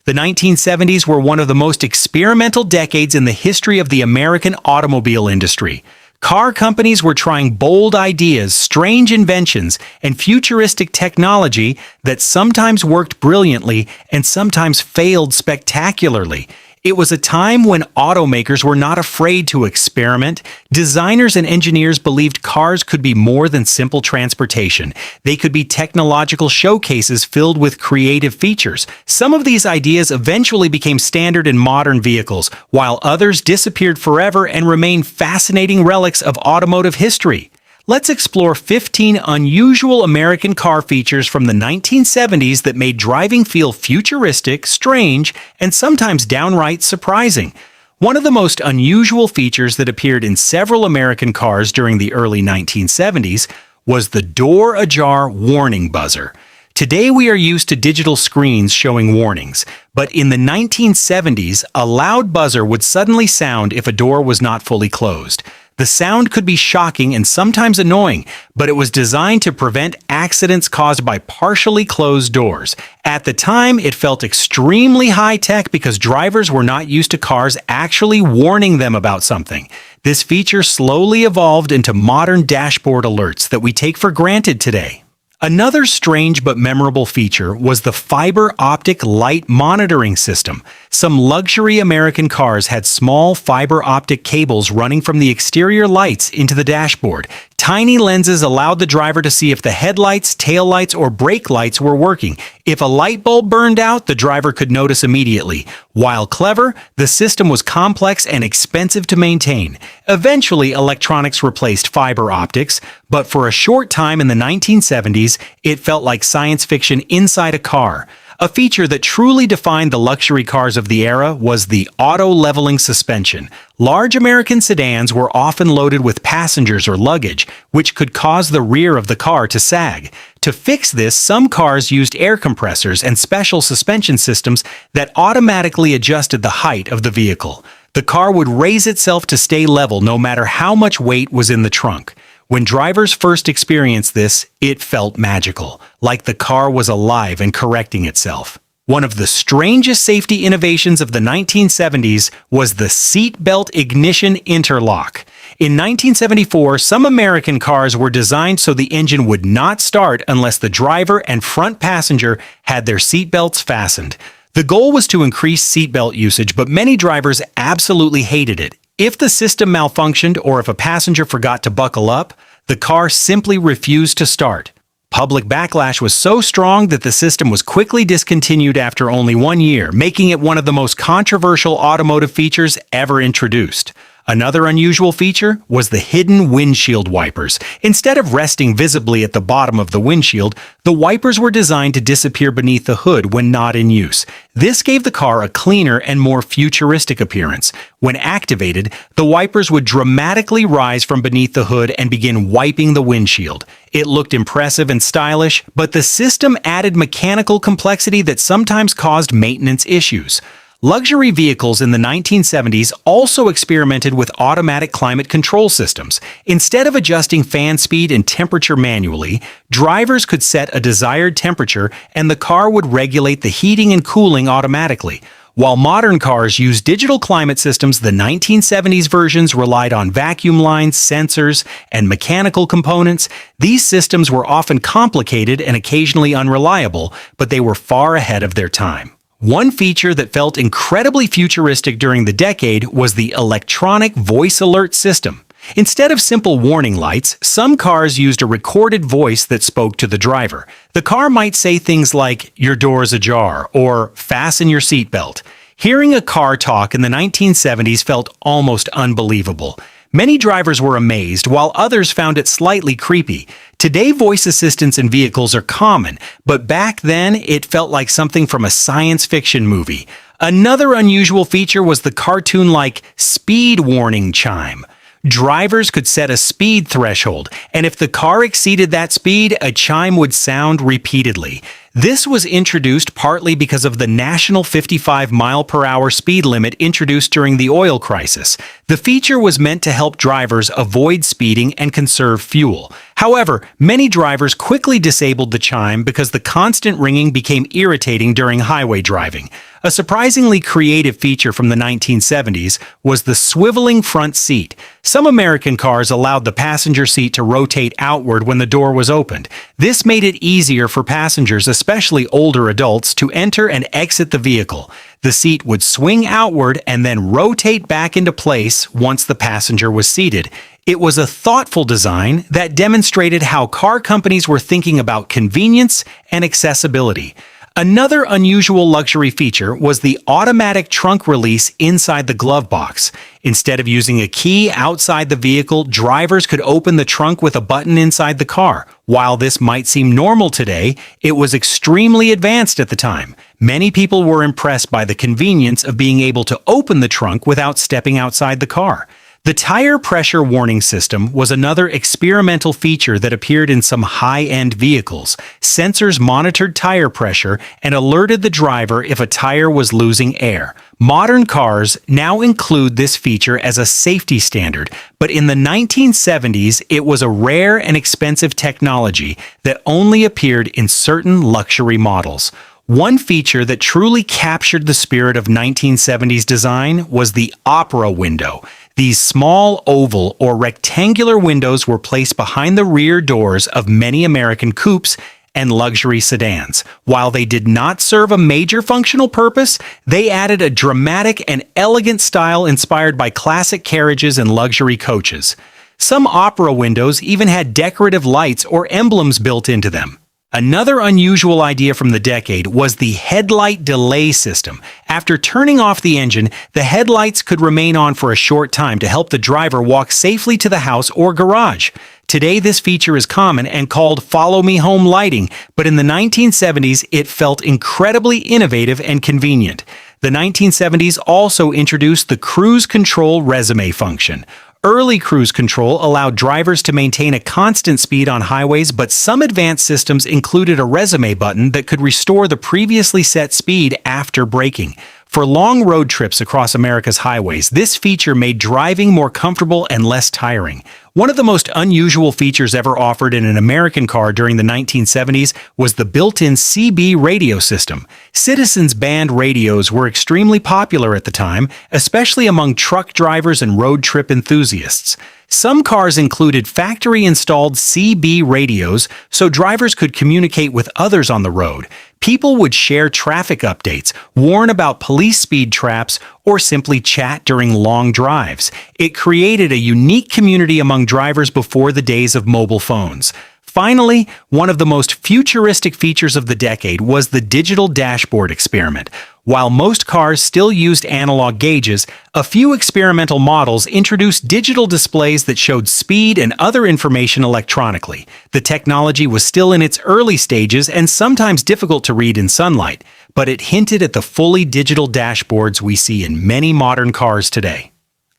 The 1970s were one of the most experimental decades in the history of the American automobile industry. Car companies were trying bold ideas, strange inventions, and futuristic technology that sometimes worked brilliantly and sometimes failed spectacularly. It was a time when automakers were not afraid to experiment. Designers and engineers believed cars could be more than simple transportation. They could be technological showcases filled with creative features. Some of these ideas eventually became standard in modern vehicles, while others disappeared forever and remain fascinating relics of automotive history. Let's explore 15 unusual American car features from the 1970s that made driving feel futuristic, strange, and sometimes downright surprising. One of the most unusual features that appeared in several American cars during the early 1970s was the door ajar warning buzzer. Today we are used to digital screens showing warnings, but in the 1970s, a loud buzzer would suddenly sound if a door was not fully closed. The sound could be shocking and sometimes annoying, but it was designed to prevent accidents caused by partially closed doors. At the time, it felt extremely high-tech because drivers were not used to cars actually warning them about something. This feature slowly evolved into modern dashboard alerts that we take for granted today. Another strange but memorable feature was the fiber optic light monitoring system. Some luxury American cars had small fiber optic cables running from the exterior lights into the dashboard. Tiny lenses allowed the driver to see if the headlights, taillights, or brake lights were working. If a light bulb burned out, the driver could notice immediately. While clever, the system was complex and expensive to maintain. Eventually, electronics replaced fiber optics, but for a short time in the 1970s, it felt like science fiction inside a car. A feature that truly defined the luxury cars of the era was the auto-leveling suspension. Large American sedans were often loaded with passengers or luggage, which could cause the rear of the car to sag. To fix this, some cars used air compressors and special suspension systems that automatically adjusted the height of the vehicle. The car would raise itself to stay level no matter how much weight was in the trunk. When drivers first experienced this, it felt magical, like the car was alive and correcting itself. One of the strangest safety innovations of the 1970s was the seatbelt ignition interlock. In 1974, some American cars were designed so the engine would not start unless the driver and front passenger had their seatbelts fastened. The goal was to increase seatbelt usage, but many drivers absolutely hated it. If the system malfunctioned or if a passenger forgot to buckle up, the car simply refused to start. Public backlash was so strong that the system was quickly discontinued after only 1 year, making it one of the most controversial automotive features ever introduced. Another unusual feature was the hidden windshield wipers. Instead of resting visibly at the bottom of the windshield, the wipers were designed to disappear beneath the hood when not in use. This gave the car a cleaner and more futuristic appearance. When activated, the wipers would dramatically rise from beneath the hood and begin wiping the windshield. It looked impressive and stylish, but the system added mechanical complexity that sometimes caused maintenance issues. Luxury vehicles in the 1970s also experimented with automatic climate control systems. Instead of adjusting fan speed and temperature manually, drivers could set a desired temperature and the car would regulate the heating and cooling automatically. While modern cars use digital climate systems, the 1970s versions relied on vacuum lines, sensors, and mechanical components. These systems were often complicated and occasionally unreliable, but they were far ahead of their time. One feature that felt incredibly futuristic during the decade was the electronic voice alert system. Instead of simple warning lights, some cars used a recorded voice that spoke to the driver. The car might say things like, "Your door's ajar," or "Fasten your seatbelt." Hearing a car talk in the 1970s felt almost unbelievable. Many drivers were amazed, while others found it slightly creepy. Today, voice assistants in vehicles are common, but back then, it felt like something from a science fiction movie. Another unusual feature was the cartoon-like speed warning chime. Drivers could set a speed threshold, and if the car exceeded that speed, a chime would sound repeatedly. This was introduced partly because of the national 55-mile-per-hour speed limit introduced during the oil crisis. The feature was meant to help drivers avoid speeding and conserve fuel. However, many drivers quickly disabled the chime because the constant ringing became irritating during highway driving. A surprisingly creative feature from the 1970s was the swiveling front seat. Some American cars allowed the passenger seat to rotate outward when the door was opened. This made it easier for passengers, especially older adults, to enter and exit the vehicle. The seat would swing outward and then rotate back into place once the passenger was seated. It was a thoughtful design that demonstrated how car companies were thinking about convenience and accessibility. Another unusual luxury feature was the automatic trunk release inside the glove box. Instead of using a key outside the vehicle, drivers could open the trunk with a button inside the car. While this might seem normal today, it was extremely advanced at the time. Many people were impressed by the convenience of being able to open the trunk without stepping outside the car. The tire pressure warning system was another experimental feature that appeared in some high-end vehicles. Sensors monitored tire pressure and alerted the driver if a tire was losing air. Modern cars now include this feature as a safety standard, but in the 1970s, it was a rare and expensive technology that only appeared in certain luxury models. One feature that truly captured the spirit of 1970s design was the opera window. These small oval or rectangular windows were placed behind the rear doors of many American coupes and luxury sedans. While they did not serve a major functional purpose, they added a dramatic and elegant style inspired by classic carriages and luxury coaches. Some opera windows even had decorative lights or emblems built into them. Another unusual idea from the decade was the headlight delay system. After turning off the engine, the headlights could remain on for a short time to help the driver walk safely to the house or garage. Today, this feature is common and called follow me home lighting, but in the 1970s, it felt incredibly innovative and convenient. The 1970s also introduced the cruise control resume function. Early cruise control allowed drivers to maintain a constant speed on highways, but some advanced systems included a resume button that could restore the previously set speed after braking. For long road trips across America's highways, this feature made driving more comfortable and less tiring. One of the most unusual features ever offered in an American car during the 1970s was the built-in CB radio system. Citizens band radios were extremely popular at the time, especially among truck drivers and road trip enthusiasts. Some cars included factory-installed CB radios so drivers could communicate with others on the road. People would share traffic updates, warn about police speed traps, or simply chat during long drives. It created a unique community among drivers before the days of mobile phones. Finally, one of the most futuristic features of the decade was the digital dashboard experiment. While most cars still used analog gauges, a few experimental models introduced digital displays that showed speed and other information electronically. The technology was still in its early stages and sometimes difficult to read in sunlight, but it hinted at the fully digital dashboards we see in many modern cars today.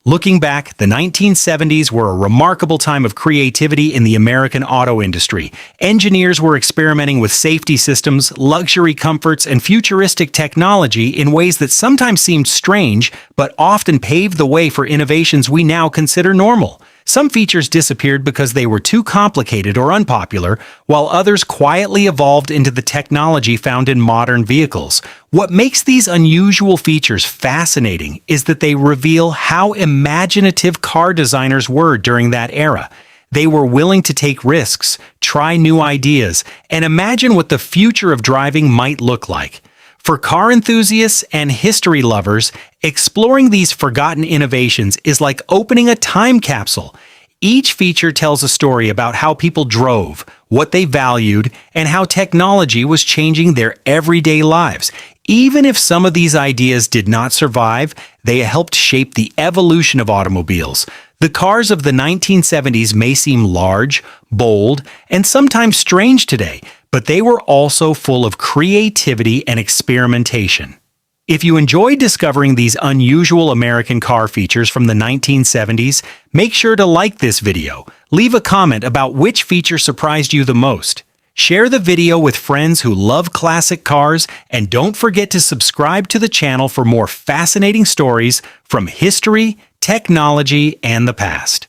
Looking back, the 1970s were a remarkable time of creativity in the American auto industry. Engineers were experimenting with safety systems, luxury comforts, and futuristic technology in ways that sometimes seemed strange, but often paved the way for innovations we now consider normal. Some features disappeared because they were too complicated or unpopular, while others quietly evolved into the technology found in modern vehicles. What makes these unusual features fascinating is that they reveal how imaginative car designers were during that era. They were willing to take risks, try new ideas, and imagine what the future of driving might look like. For car enthusiasts and history lovers, exploring these forgotten innovations is like opening a time capsule. Each feature tells a story about how people drove, what they valued, and how technology was changing their everyday lives. Even if some of these ideas did not survive, they helped shape the evolution of automobiles. The cars of the 1970s may seem large, bold, and sometimes strange today, but they were also full of creativity and experimentation. If you enjoyed discovering these unusual American car features from the 1970s, make sure to like this video, leave a comment about which feature surprised you the most, Share the video with friends who love classic cars, and don't forget to subscribe to the channel for more fascinating stories from history, technology, and the past.